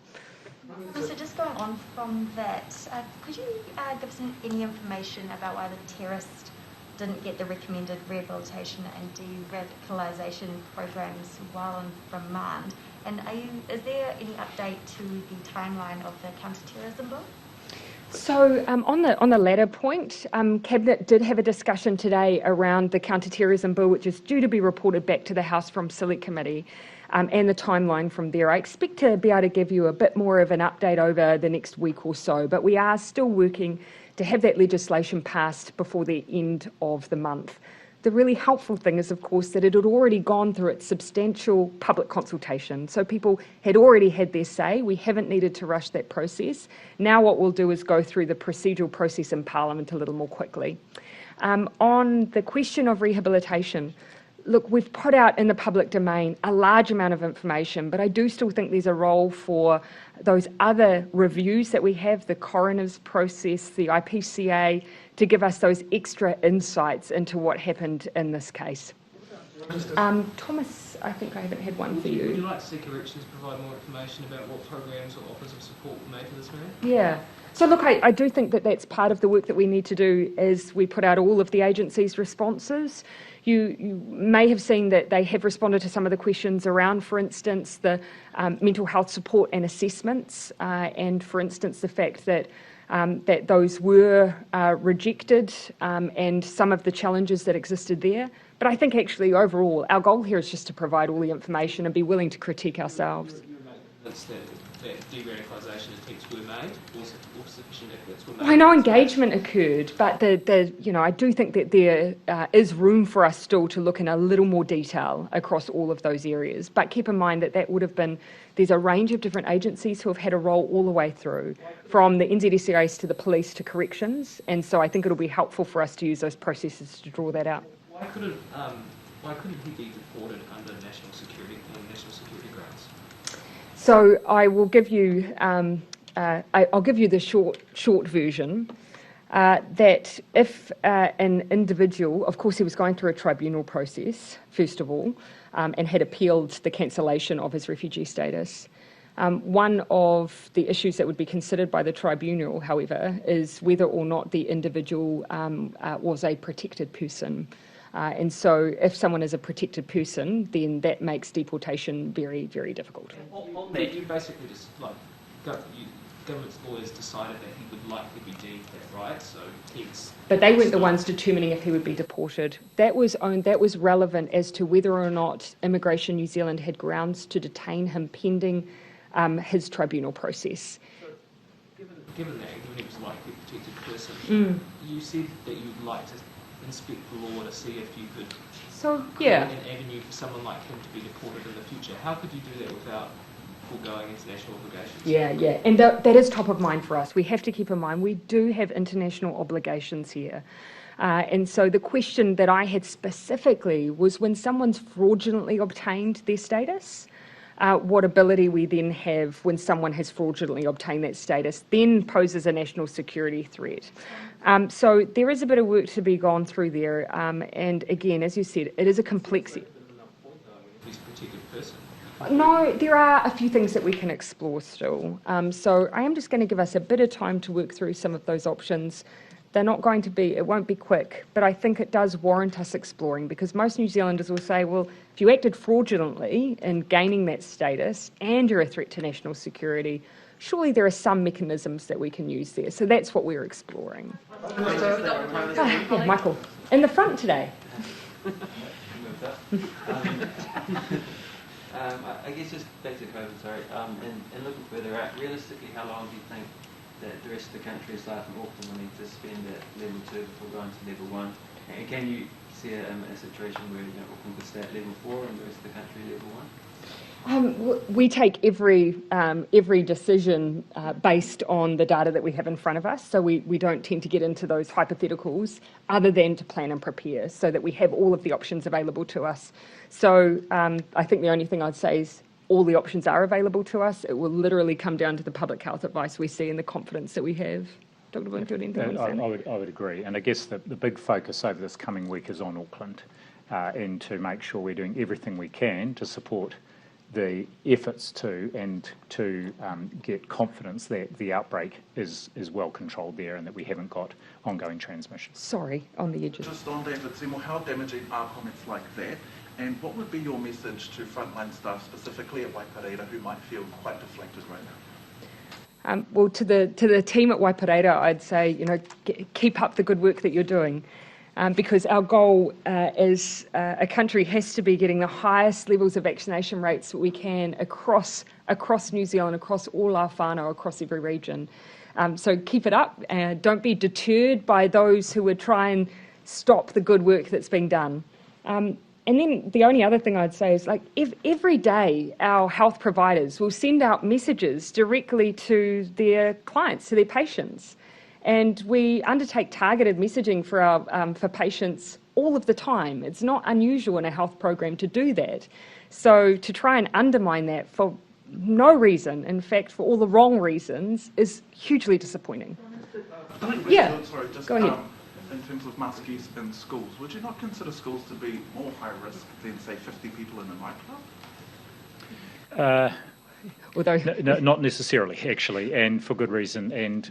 So just going on from that, could you give us any information about why the terrorists didn't get the recommended rehabilitation and de-radicalisation programs while in remand? And is there any update to the timeline of the Counter-Terrorism bill? So on the latter point, Cabinet did have a discussion today around the Counter-Terrorism bill, which is due to be reported back to the House from Select Committee, and the timeline from there. I expect to be able to give you a bit more of an update over the next week or so, but we are still working to have that legislation passed before the end of the month. The really helpful thing is, of course, that it had already gone through its substantial public consultation. So people had already had their say. We haven't needed to rush that process. Now what we'll do is go through the procedural process in Parliament a little more quickly. On the question of rehabilitation, look, we've put out in the public domain a large amount of information, but I do still think there's a role for those other reviews that we have, the coroner's process, the IPCA, to give us those extra insights into what happened in this case. Thomas, I think I haven't had one for you. Would you like to see corrections provide more information about what programs or offers of support were made to this man? Yeah. So look, I do think that that's part of the work that we need to do as we put out all of the agencies' responses. You may have seen that they have responded to some of the questions around, for instance, the mental health support and assessments, and for instance, the fact that that those were rejected, and some of the challenges that existed there. But I think actually overall, our goal here is just to provide all the information and be willing to critique ourselves. That de-radicalisation attempts were made, or sufficient efforts were made? Well, I know engagement occurred, but I do think that there is room for us still to look in a little more detail across all of those areas. But keep in mind that would have been, there's a range of different agencies who have had a role all the way through, from the NZSRAs to the police to corrections, and so I think it'll be helpful for us to use those processes to draw that out. Why couldn't he be deported under national security grounds? So I will give you, I'll give you the short version, that if an individual, of course he was going through a tribunal process, first of all, and had appealed the cancellation of his refugee status. One of the issues that would be considered by the tribunal, however, is whether or not the individual was a protected person. And so if someone is a protected person, then that makes deportation very, very difficult. You basically just, government's lawyers decided that he would likely be deported, right? So but they weren't the ones determining if he would be deported. That was relevant as to whether or not Immigration New Zealand had grounds to detain him pending his tribunal process. So given he was likely a protected person, you said that you'd like to inspect the law to see if you could create an avenue for someone like him to be deported in the future. How could you do that without foregoing international obligations? Yeah, and that is top of mind for us. We have to keep in mind we do have international obligations here. And so the question that I had specifically was when someone's fraudulently obtained their status, what ability we then have when someone has fraudulently obtained that status then poses a national security threat. So there is a bit of work to be gone through there. And again, as you said, it is a complexity. No, there are a few things that we can explore still. So I am just going to give us a bit of time to work through some of those options. They're not going to be, it won't be quick, but I think it does warrant us exploring, because most New Zealanders will say, well, if you acted fraudulently in gaining that status and you're a threat to national security, surely there are some mechanisms that we can use there. So that's what we're exploring. Yeah, Michael, in the front today. I guess just back to COVID, sorry, and looking further out, realistically, how long do you think that the rest of the country, aside from Auckland, will need to spend at level 2 before going to level 1? And can you see a situation where Auckland could stay at level 4 and the rest of the country level 1? We take every decision based on the data that we have in front of us, so we don't tend to get into those hypotheticals other than to plan and prepare so that we have all of the options available to us. So I think the only thing I'd say is all the options are available to us. It will literally come down to the public health advice we see and the confidence that we have. Dr. Bloomfield, anything I would agree. And I guess the big focus over this coming week is on Auckland, and to make sure we're doing everything we can to support the efforts to get confidence that the outbreak is well controlled there and that we haven't got ongoing transmission. Sorry, on the edges. Just on that, Seymour, how damaging are comments like that And what would be your message to frontline staff, specifically at Waipareira, who might feel quite deflated right now? Well, to the team at Waipareira, I'd say, keep up the good work that you're doing, because our goal as a country has to be getting the highest levels of vaccination rates that we can across New Zealand, across all our whānau, across every region. So keep it up. Don't be deterred by those who would try and stop the good work that's being done. And then the only other thing I'd say is, if every day our health providers will send out messages directly to their clients, to their patients, and we undertake targeted messaging for patients all of the time. It's not unusual in a health program to do that. So to try and undermine that for no reason, in fact, for all the wrong reasons, is hugely disappointing. Yeah, go ahead. In terms of mask use in schools, would you not consider schools to be more high risk than, say, 50 people in a nightclub? No, not necessarily, actually, and for good reason. And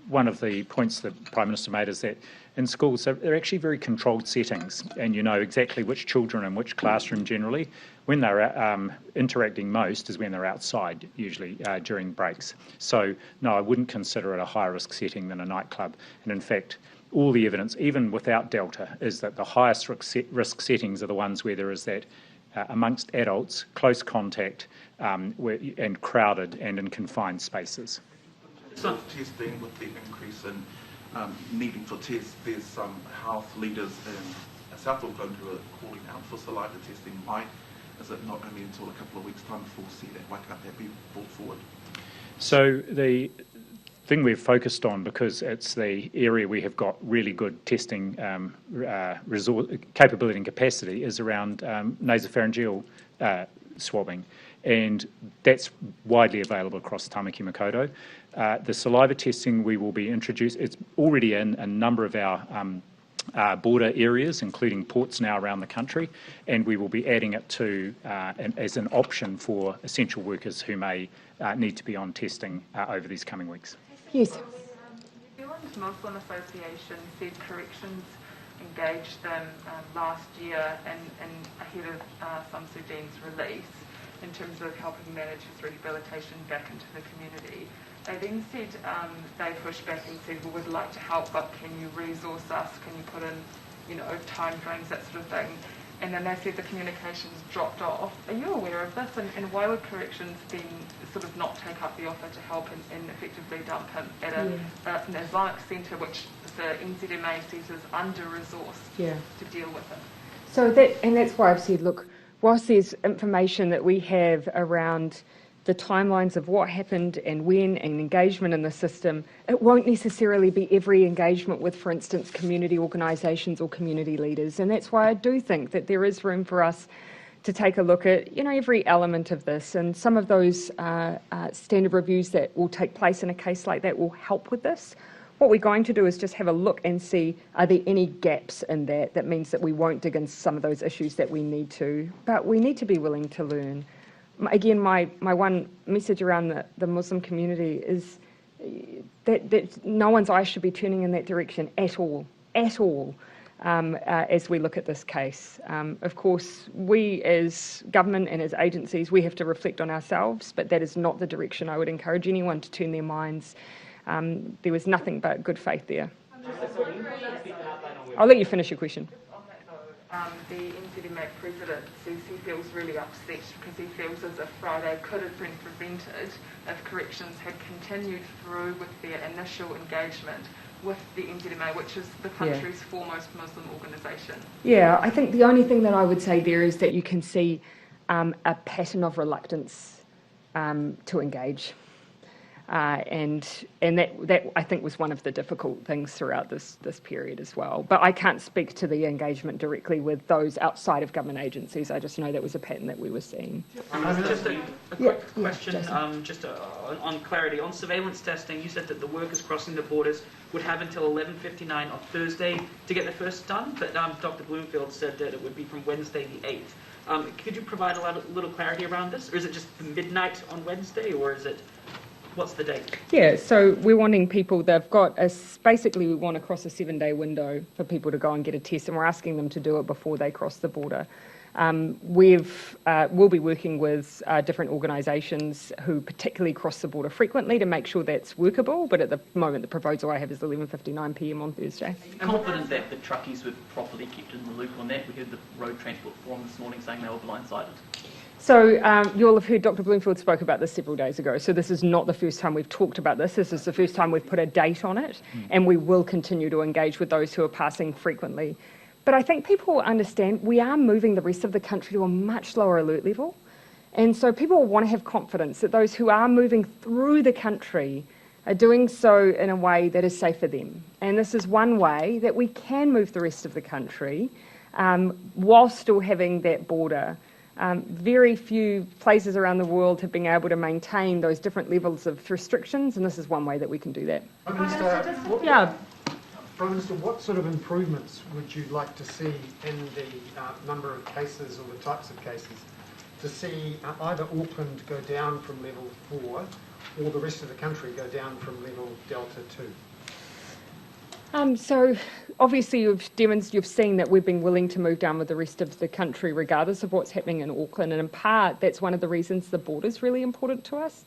one of the points that the Prime Minister made is that in schools, they're actually very controlled settings, and you know exactly which children in which classroom generally. When they're interacting most is when they're outside, usually during breaks. So, no, I wouldn't consider it a higher risk setting than a nightclub. And in fact, all the evidence, even without Delta, is that the highest risk settings are the ones where there is that amongst adults, close contact, and crowded and in confined spaces. So testing, with the increase in needing for tests, there's some health leaders in South Auckland who are calling out for saliva testing. Why is it not only until a couple of weeks' time before see that? Why can't that be brought forward? So the thing we've focused on, because it's the area we have got really good testing resource capability and capacity, is around nasopharyngeal swabbing, and that's widely available across Tamaki Makaurau. The saliva testing we will be introduced, it's already in a number of our border areas, including ports now around the country, and we will be adding it to as an option for essential workers who may need to be on testing over these coming weeks. Yes. New Zealand Muslim Association said corrections engaged them last year and ahead of Sam Sudeen's release in terms of helping manage his rehabilitation back into the community. They then said they pushed back and said, well, we'd like to help, but can you resource us? Can you put in, time frames, that sort of thing? And then they said the communications dropped off. Are you aware of this? And why would corrections then sort of not take up the offer to help and effectively dump him at an Islamic centre, which the NZMA says is under-resourced to deal with it? So that's why I've said, look, whilst there's information that we have around the timelines of what happened and when and engagement in the system, it won't necessarily be every engagement with, for instance, community organisations or community leaders. And that's why I do think that there is room for us to take a look at, every element of this. And some of those standard reviews that will take place in a case like that will help with this. What we're going to do is just have a look and see, are there any gaps in that? That means that we won't dig into some of those issues that we need to. But we need to be willing to learn. Again, my one message around the Muslim community is that no one's eyes should be turning in that direction at all, as we look at this case. Of course, we as government and as agencies, we have to reflect on ourselves, but that is not the direction I would encourage anyone to turn their minds. There was nothing but good faith there. I'll let you finish your question. The NZMA president says he feels really upset because he feels as if Friday could have been prevented if corrections had continued through with their initial engagement with the NZMA, which is the country's foremost Muslim organisation. Yeah, I think the only thing that I would say there is that you can see a pattern of reluctance to engage. And that I think was one of the difficult things throughout this period as well. But I can't speak to the engagement directly with those outside of government agencies. I just know that was a pattern that we were seeing. Just a quick question, just on clarity. On surveillance testing, you said that the workers crossing the borders would have until 11:59 on Thursday to get the first done, but Dr. Bloomfield said that it would be from Wednesday the 8th. Could you provide a little clarity around this? Or is it just midnight on Wednesday, or is it... What's the date? Yeah, so we're wanting people, basically we want across a 7-day window for people to go and get a test, and we're asking them to do it before they cross the border. We'll be working with different organisations who particularly cross the border frequently to make sure that's workable, but at the moment the proposal I have is 11:59 p.m. on Thursday. Are you confident that the truckies were properly kept in the loop on that? We heard the Road Transport Forum this morning saying they were blindsided. So you'll have heard Dr. Bloomfield spoke about this several days ago, so this is not the first time we've talked about this. This is the first time we've put a date on it, and we will continue to engage with those who are passing frequently. But I think people understand we are moving the rest of the country to a much lower alert level. And so people want to have confidence that those who are moving through the country are doing so in a way that is safe for them. And this is one way that we can move the rest of the country while still having that border. Very few places around the world have been able to maintain those different levels of restrictions, and this is one way that we can do that. Prime Minister, what sort of improvements would you like to see in the number of cases or the types of cases to see either Auckland go down from level 4 or the rest of the country go down from level Delta 2? So obviously you've seen that we've been willing to move down with the rest of the country regardless of what's happening in Auckland, and in part that's one of the reasons the border's really important to us.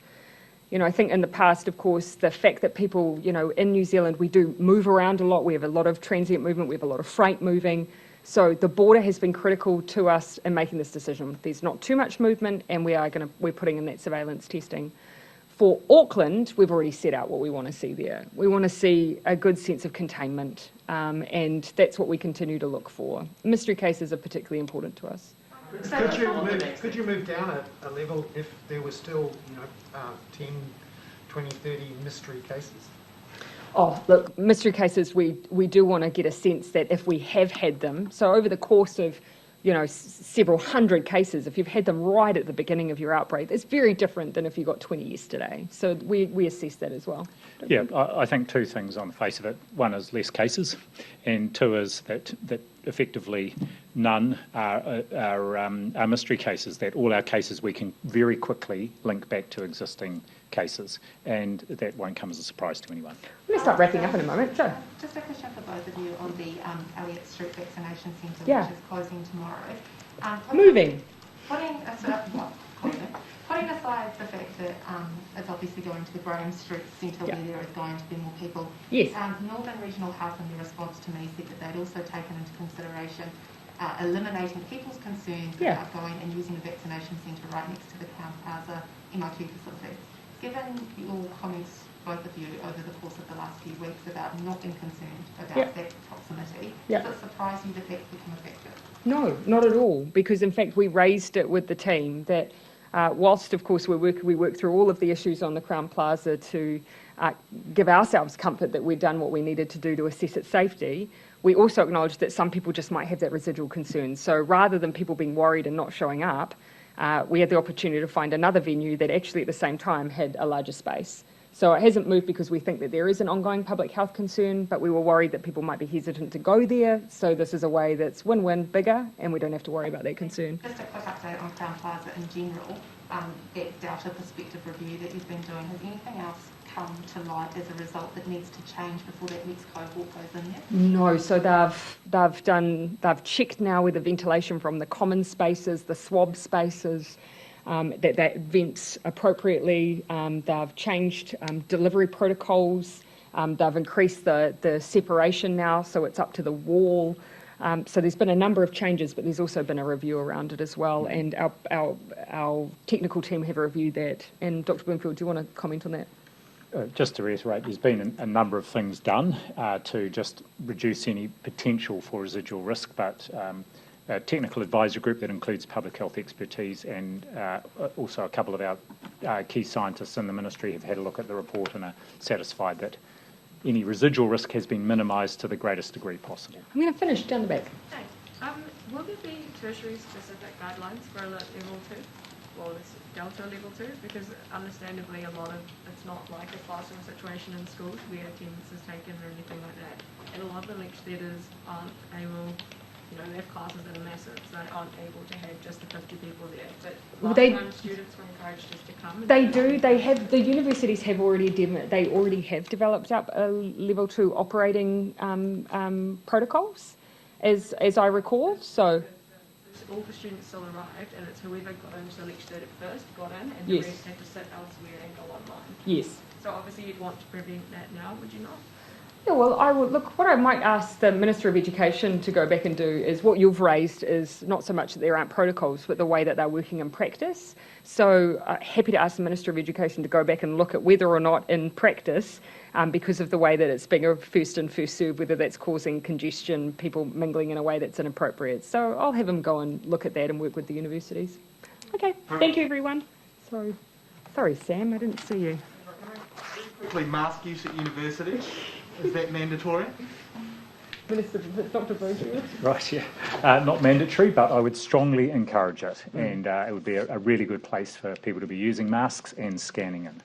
You know, I think in the past, of course, the fact that people, you know, in New Zealand, we do move around a lot. We have a lot of transient movement. We have a lot of freight moving. So the border has been critical to us in making this decision. There's not too much movement, and we're putting in that surveillance testing. For Auckland, we've already set out what we want to see there. We want to see a good sense of containment, and that's what we continue to look for. Mystery cases are particularly important to us. Could you move down a level if there were still, 10, 20, 30 mystery cases? Oh, look, mystery cases, we do want to get a sense that if we have had them, so over the course of, several hundred cases, if you've had them right at the beginning of your outbreak, it's very different than if you got 20 yesterday. So we assess that as well. Yeah, I think two things on the face of it. One is less cases, and two is that effectively none are mystery cases, that all our cases we can very quickly link back to existing cases, and that won't come as a surprise to anyone. I'm going to start wrapping up in a moment. Sure. Just a question for both of you on the Elliott Street Vaccination Centre, Yeah. which is closing tomorrow. Moving. Putting aside the fact that it's obviously going to the Graham Street Centre where there is going to be more people. Yes. Northern Regional Health in their response to me said that they'd also taken into consideration eliminating people's concerns about going and using a vaccination centre right next to the Crown Plaza MIQ facility. Given your comments, both of you, over the course of the last few weeks about not being concerned about that proximity, does it surprise you that that's become effective? No, not at all, because in fact we raised it with the team that whilst of course we work through all of the issues on the Crown Plaza to give ourselves comfort that we'd done what we needed to do to assess its safety, we also acknowledge that some people just might have that residual concern. So rather than people being worried and not showing up, we had the opportunity to find another venue that actually at the same time had a larger space. So it hasn't moved because we think that there is an ongoing public health concern, but we were worried that people might be hesitant to go there. So this is a way that's win-win, bigger, and we don't have to worry about that concern. Just a quick update on Crown Plaza in general, that Delta perspective review that you've been doing. Has anything else come to light as a result that needs to change before that next cohort goes in there? No, so they've checked now with the ventilation from the common spaces, the swab spaces, that vents appropriately. They've changed delivery protocols. They've increased the separation now, so it's up to the wall. So there's been a number of changes, but there's also been a review around it as well. And our technical team have reviewed that. And Dr. Bloomfield, do you want to comment on that? Just to reiterate, there's been a number of things done to just reduce any potential for residual risk, but a technical advisory group that includes public health expertise and also a couple of our key scientists in the ministry have had a look at the report and are satisfied that any residual risk has been minimised to the greatest degree possible. I'm going to finish down the back. Thanks. Will there be tertiary-specific guidelines for alert level 2? Or this Delta level 2? Because understandably it's not like a classroom situation in schools where attendance is taken or anything like that. And a lot of the lecture theatres aren't able they have classes that are massive, so they aren't able to have just the 50 people there. But Well, last time students were encouraged just to come. They do. They have, the universities have already they already have developed up a level 2 operating protocols, as I recall. So all the students still arrived, and it's whoever got into the lecture at first got in, and Yes. the rest had to sit elsewhere and go online. Yes. So obviously you'd want to prevent that now, would you not? Yeah, well, I would look. What I might ask the Minister of Education to go back and do is what you've raised is not so much that there aren't protocols, but the way that they're working in practice. So happy to ask the Minister of Education to go back and look at whether or not in practice, because of the way that it's being a first in, first served, whether that's causing congestion, people mingling in a way that's inappropriate. So I'll have him go and look at that and work with the universities. Okay, thank you everyone. Sorry Sam, I didn't see you. Quickly, mask use at university, is that mandatory? Minister, Dr. Berger. Right, yeah. Not mandatory, but I would strongly encourage it, and it would be a really good place for people to be using masks and scanning in.